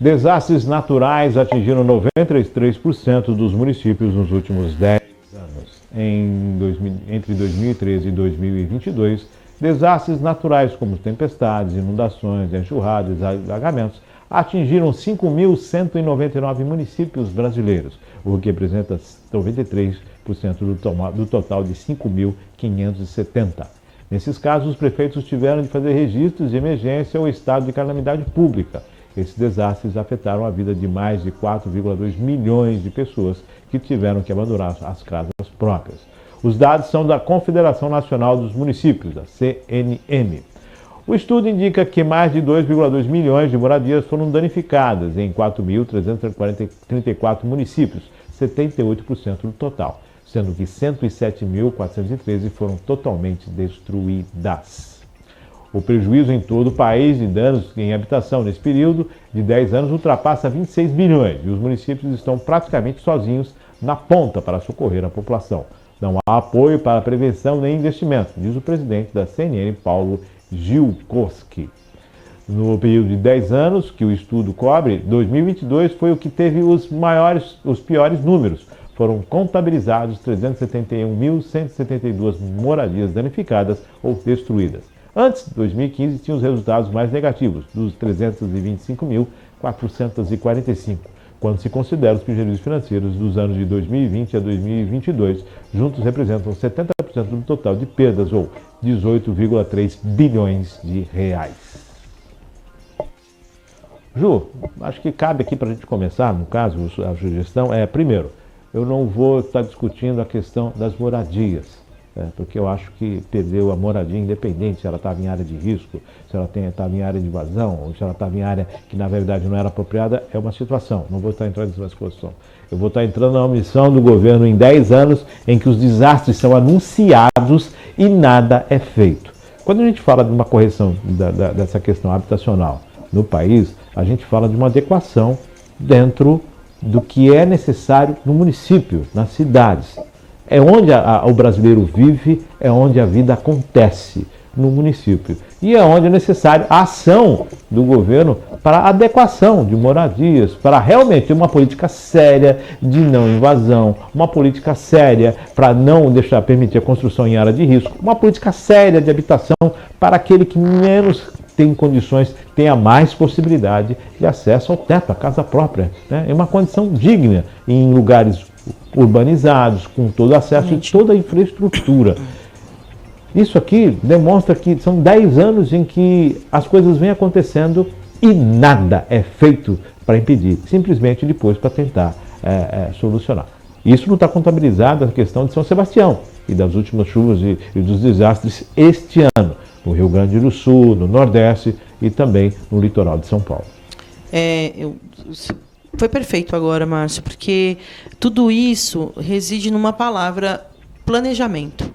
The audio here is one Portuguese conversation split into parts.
Desastres naturais atingiram 93% dos municípios nos últimos 10 anos. Entre 2013 e 2022, desastres naturais como tempestades, inundações, enxurradas e alagamentos atingiram 5.199 municípios brasileiros, o que representa 93% do total de 5.570. Nesses casos, os prefeitos tiveram de fazer registros de emergência ou estado de calamidade pública. Esses desastres afetaram a vida de mais de 4,2 milhões de pessoas que tiveram que abandonar as casas próprias. Os dados são da Confederação Nacional dos Municípios, a CNM. O estudo indica que mais de 2,2 milhões de moradias foram danificadas em 4.334 municípios, 78% do total, sendo que 107.413 foram totalmente destruídas. O prejuízo em todo o país de danos em habitação nesse período de 10 anos ultrapassa 26 bilhões e os municípios estão praticamente sozinhos na ponta para socorrer a população. Não há apoio para a prevenção nem investimento, diz o presidente da CNN, Paulo Gilkowski. No período de 10 anos que o estudo cobre, 2022 foi o que teve os piores números. Foram contabilizados 371.172 moradias danificadas ou destruídas. Antes, 2015, tinha os resultados mais negativos, dos 325.445, quando se considera os prejuízos financeiros dos anos de 2020 a 2022, juntos representam 70% do total de perdas, ou 18,3 bilhões de reais. Ju, acho que cabe aqui para a gente começar, no caso, a sugestão é, primeiro, eu não vou estar discutindo a questão das moradias, porque eu acho que perdeu a moradia independente se ela estava em área de risco, se ela estava em área de invasão, ou se ela estava em área que na verdade não era apropriada, é uma situação. Não vou estar entrando nessa discussão. Eu vou estar entrando na omissão do governo em 10 anos em que os desastres são anunciados e nada é feito. Quando a gente fala de uma correção dessa questão habitacional no país, a gente fala de uma adequação dentro do que é necessário no município, nas cidades. É onde o brasileiro vive, é onde a vida acontece, no município. E é onde é necessário a ação do governo para a adequação de moradias, para realmente ter uma política séria de não invasão, uma política séria para não permitir a construção em área de risco, uma política séria de habitação para aquele que menos tem condições, tenha mais possibilidade de acesso ao teto, à casa própria. Né? É uma condição digna em lugares urbanizados, com todo acesso e toda a infraestrutura. Isso aqui demonstra que são 10 anos em que as coisas vêm acontecendo e nada é feito para impedir, simplesmente depois para tentar solucionar. Isso não está contabilizado na questão de São Sebastião e das últimas chuvas e dos desastres este ano, no Rio Grande do Sul, no Nordeste e também no litoral de São Paulo. Foi perfeito agora, Márcio, porque tudo isso reside numa palavra: planejamento.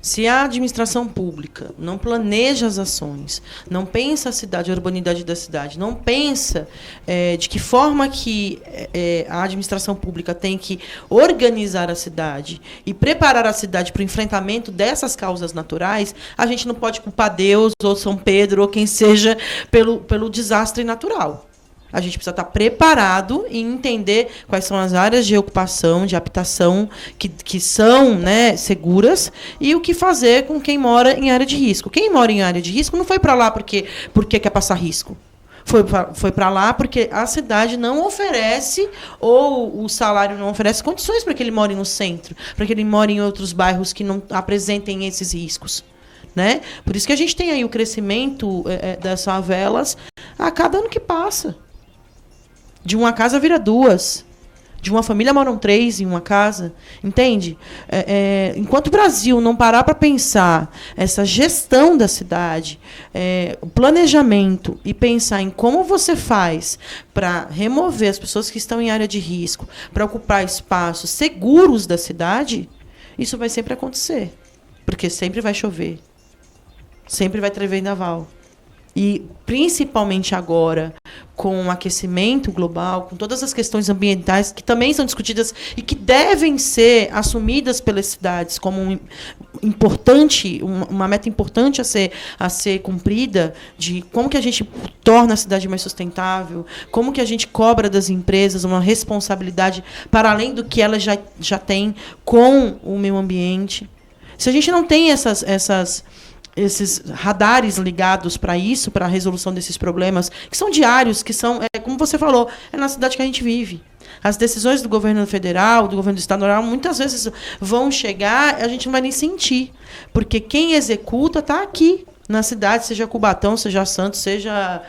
Se a administração pública não planeja as ações, não pensa a cidade, a urbanidade da cidade, não pensa de que forma que a administração pública tem que organizar a cidade e preparar a cidade para o enfrentamento dessas causas naturais, a gente não pode culpar Deus ou São Pedro ou quem seja pelo desastre natural. A gente precisa estar preparado e entender quais são as áreas de ocupação, de habitação que são, né, seguras e o que fazer com quem mora em área de risco. Quem mora em área de risco não foi para lá porque quer passar risco. Foi para lá porque a cidade não oferece, ou o salário não oferece condições para que ele more no centro, para que ele more em outros bairros que não apresentem esses riscos. Né? Por isso que a gente tem aí o crescimento das favelas a cada ano que passa. De uma casa vira duas. De uma família moram 3 em uma casa. Entende? Enquanto o Brasil não parar para pensar essa gestão da cidade, o planejamento e pensar em como você faz para remover as pessoas que estão em área de risco, para ocupar espaços seguros da cidade, isso vai sempre acontecer. Porque sempre vai chover. Sempre vai ter vendaval. E, principalmente agora, com o aquecimento global, com todas as questões ambientais que também são discutidas e que devem ser assumidas pelas cidades como importante, uma meta importante a ser cumprida, de como que a gente torna a cidade mais sustentável, como que a gente cobra das empresas uma responsabilidade para além do que elas já têm com o meio ambiente. Se a gente não tem esses radares ligados para isso, para a resolução desses problemas, que são diários, que são, como você falou, é na cidade que a gente vive. As decisões do governo federal, do governo estadual, muitas vezes vão chegar e a gente não vai nem sentir. Porque quem executa está aqui, na cidade, seja Cubatão, seja Santos, seja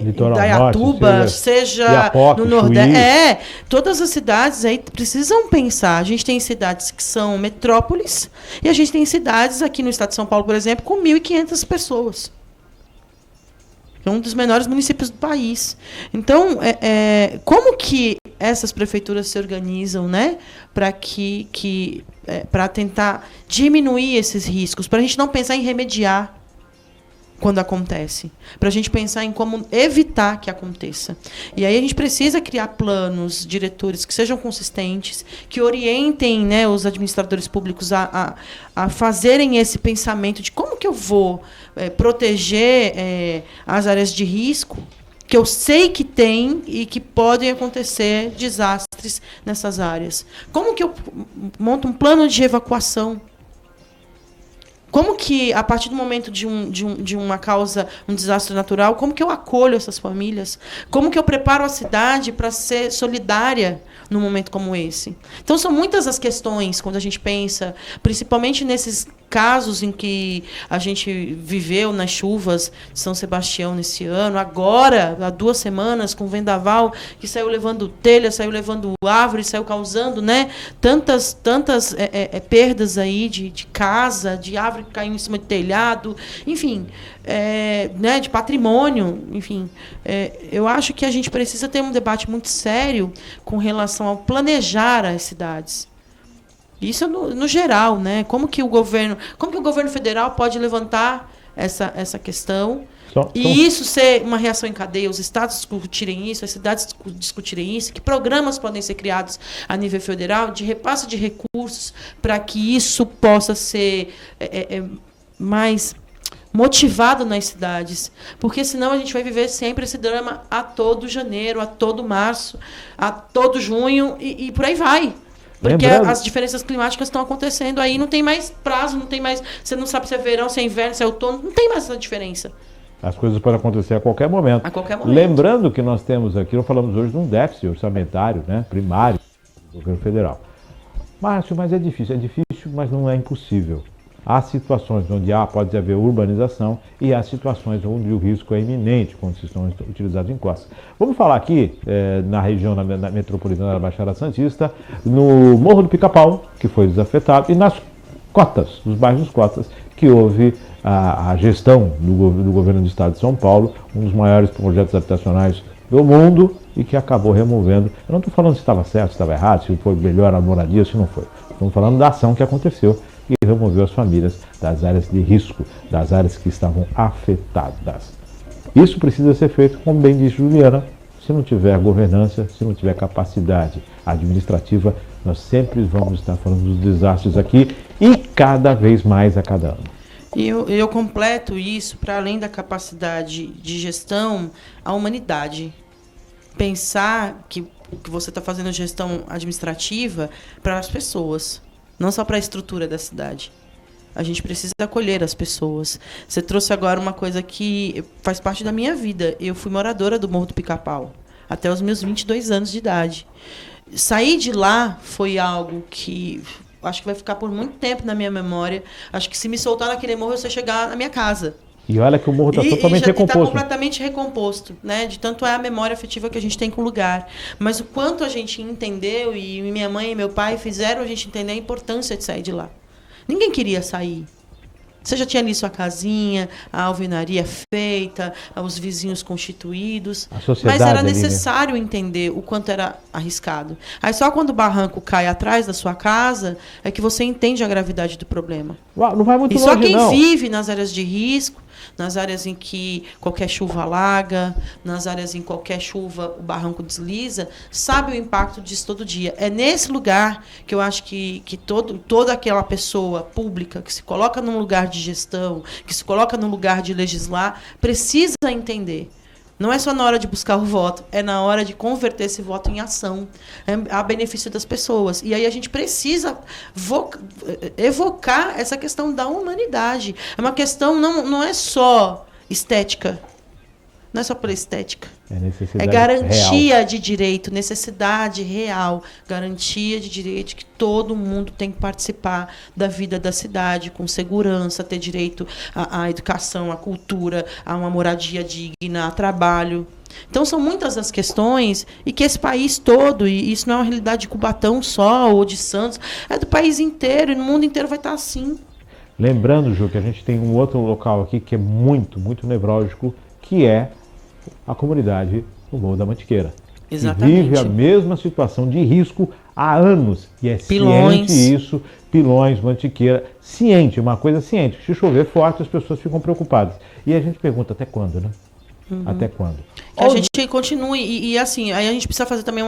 Indaiatuba, seja Iapoca, no Nordeste. Todas as cidades aí precisam pensar. A gente tem cidades que são metrópoles e a gente tem cidades aqui no estado de São Paulo, por exemplo, com 1.500 pessoas. É um dos menores municípios do país. Então, como que essas prefeituras se organizam, né, para tentar diminuir esses riscos, para a gente não pensar em remediar quando acontece, para a gente pensar em como evitar que aconteça. E aí a gente precisa criar planos diretores que sejam consistentes, que orientem, né, os administradores públicos a fazerem esse pensamento de como que eu vou proteger as áreas de risco, que eu sei que tem e que podem acontecer desastres nessas áreas. Como que eu monto um plano de evacuação? Como que, a partir do momento de uma causa, um desastre natural, como que eu acolho essas famílias? Como que eu preparo a cidade para ser solidária num momento como esse? Então, são muitas as questões quando a gente pensa, principalmente nesses casos em que a gente viveu nas chuvas de São Sebastião nesse ano, agora, há 2 semanas, com o vendaval, que saiu levando telha, saiu levando árvore, saiu causando, né, tantas perdas aí de casa, de árvore que caiu em cima de telhado, enfim, né, de patrimônio, enfim. Eu acho que a gente precisa ter um debate muito sério com relação ao planejar as cidades. Isso no geral, né? Como que o governo federal pode levantar essa questão e isso ser uma reação em cadeia, os estados discutirem isso, as cidades discutirem isso, que programas podem ser criados a nível federal de repasse de recursos para que isso possa ser mais motivado nas cidades, porque senão a gente vai viver sempre esse drama a todo janeiro, a todo março, a todo junho e por aí vai. Porque as diferenças climáticas estão acontecendo aí, não tem mais prazo, não tem mais. Você não sabe se é verão, se é inverno, se é outono, não tem mais essa diferença. As coisas podem acontecer a qualquer momento. A qualquer momento. Lembrando que nós temos aqui, nós falamos hoje de um déficit orçamentário, né, primário do governo federal. Márcio, mas é difícil, mas não é impossível. Há situações onde pode haver urbanização e há situações onde o risco é iminente quando se estão utilizados em costas. Vamos falar aqui, na região metropolitana da Baixada Santista, no Morro do Pica-Pau, que foi desafetado, e nas cotas, nos bairros cotas, que houve a gestão do governo do estado de São Paulo, um dos maiores projetos habitacionais do mundo e que acabou removendo. Eu não estou falando se estava certo, se estava errado, se foi melhor a moradia, se não foi. Estamos falando da ação que aconteceu e removeu as famílias das áreas de risco, das áreas que estavam afetadas. Isso precisa ser feito, como bem disse Juliana, se não tiver governança, se não tiver capacidade administrativa, nós sempre vamos estar falando dos desastres aqui e cada vez mais a cada ano. E eu completo isso, para além da capacidade de gestão, a humanidade. Pensar que você está fazendo gestão administrativa para as pessoas, não só para a estrutura da cidade. A gente precisa acolher as pessoas. Você trouxe agora uma coisa que faz parte da minha vida. Eu fui moradora do Morro do Pica-Pau até os meus 22 anos de idade. Sair de lá foi algo que acho que vai ficar por muito tempo na minha memória. Acho que se me soltar naquele morro, eu sei chegar na minha casa. E olha que o morro está totalmente recomposto. Está completamente recomposto, né? De tanto é a memória afetiva que a gente tem com o lugar. Mas o quanto a gente entendeu, e minha mãe e meu pai fizeram a gente entender a importância de sair de lá. Ninguém queria sair. Você já tinha ali sua casinha, a alvenaria feita, os vizinhos constituídos. Mas era necessário entender o quanto era arriscado. Aí só quando o barranco cai atrás da sua casa é que você entende a gravidade do problema. Não vai muito longe, não. E só quem vive nas áreas de risco, nas áreas em que qualquer chuva alaga, nas áreas em que qualquer chuva o barranco desliza, sabe o impacto disso todo dia. É nesse lugar que eu acho que toda aquela pessoa pública que se coloca num lugar de gestão, que se coloca num lugar de legislar, precisa entender. Não é só na hora de buscar o voto, é na hora de converter esse voto em ação, a benefício das pessoas. E aí a gente precisa evocar essa questão da humanidade. É uma questão, não é só estética. Não é só por estética. É garantia real. de direito, necessidade real. Garantia de direito que todo mundo tem que participar da vida da cidade, com segurança, ter direito à educação, à cultura, a uma moradia digna, a trabalho. Então, são muitas as questões e que esse país todo, e isso não é uma realidade de Cubatão só, ou de Santos, é do país inteiro, e no mundo inteiro vai estar assim. Lembrando, Ju, que a gente tem um outro local aqui que é muito, muito nevrálgico, que é a comunidade do Morro da Mantiqueira. Exatamente. Que vive a mesma situação de risco há anos. E é Pilões. ciente isso, Pilões, Mantiqueira, ciente, uma coisa ciente. Se chover forte, as pessoas ficam preocupadas. E a gente pergunta até quando, né? Até quando? Que a gente continue, e assim, aí a gente precisa fazer também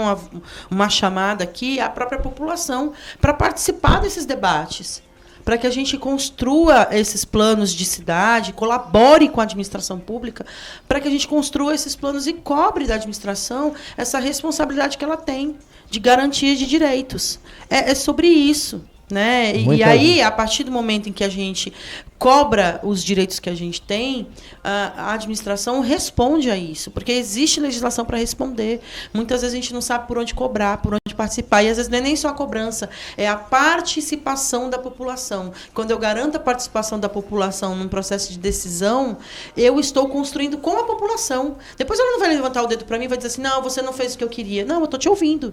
uma chamada aqui à própria população para participar desses debates, para que a gente construa esses planos de cidade, colabore com a administração pública, para que a gente construa esses planos e cobre da administração essa responsabilidade que ela tem de garantia de direitos. É sobre isso. Né? E aí, a partir do momento em que a gente cobra os direitos que a gente tem, a administração responde a isso, porque existe legislação para responder. Muitas vezes a gente não sabe por onde cobrar, por onde participar, e às vezes não é nem só a cobrança, é a participação da população. Quando eu garanto a participação da população num processo de decisão, eu estou construindo com a população. Depois ela não vai levantar o dedo para mim e vai dizer assim, não, você não fez o que eu queria. Não, eu estou te ouvindo.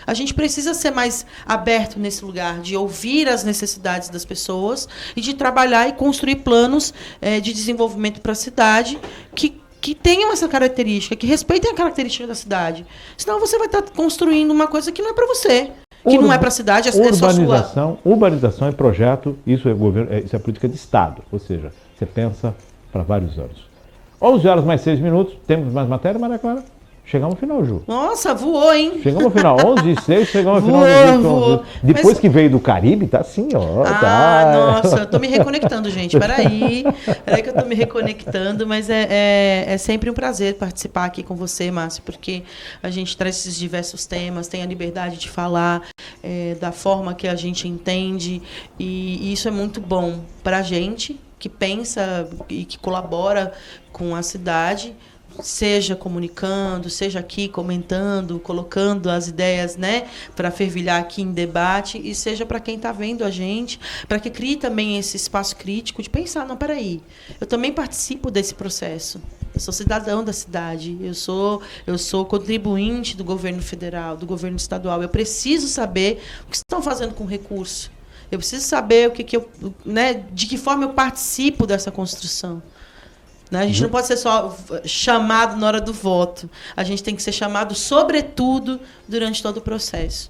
A gente precisa ser mais aberto nesse lugar, de ouvir as necessidades das pessoas e de trabalhar e construir planos de desenvolvimento para a cidade que tenham essa característica, que respeitem a característica da cidade. Senão você vai estar construindo uma coisa que não é para você, que não é para a cidade, é só sua. Urbanização é projeto, isso é governo, isso é política de Estado, ou seja, você pensa para vários anos. 11 horas mais 6 minutos, temos mais matéria, Maria Clara? Chegamos ao final, Ju. Nossa, voou, hein? Chegamos ao final. 11h06, chegamos ao final. Voou. Depois que veio do Caribe, tá assim, ó. Nossa, eu tô me reconectando, gente. Peraí que eu tô me reconectando, mas é sempre um prazer participar aqui com você, Márcio, porque a gente traz esses diversos temas, tem a liberdade de falar da forma que a gente entende, e isso é muito bom pra gente, que pensa e que colabora com a cidade, seja comunicando, seja aqui comentando, colocando as ideias, né, para fervilhar aqui em debate, e seja para quem está vendo a gente, para que crie também esse espaço crítico de pensar, não, peraí, eu também participo desse processo. Eu sou cidadão da cidade, eu sou contribuinte do governo federal, do governo estadual. Eu preciso saber o que estão fazendo com o recurso. Eu preciso saber de que forma eu participo dessa construção. A gente não pode ser só chamado na hora do voto. A gente tem que ser chamado, sobretudo, durante todo o processo.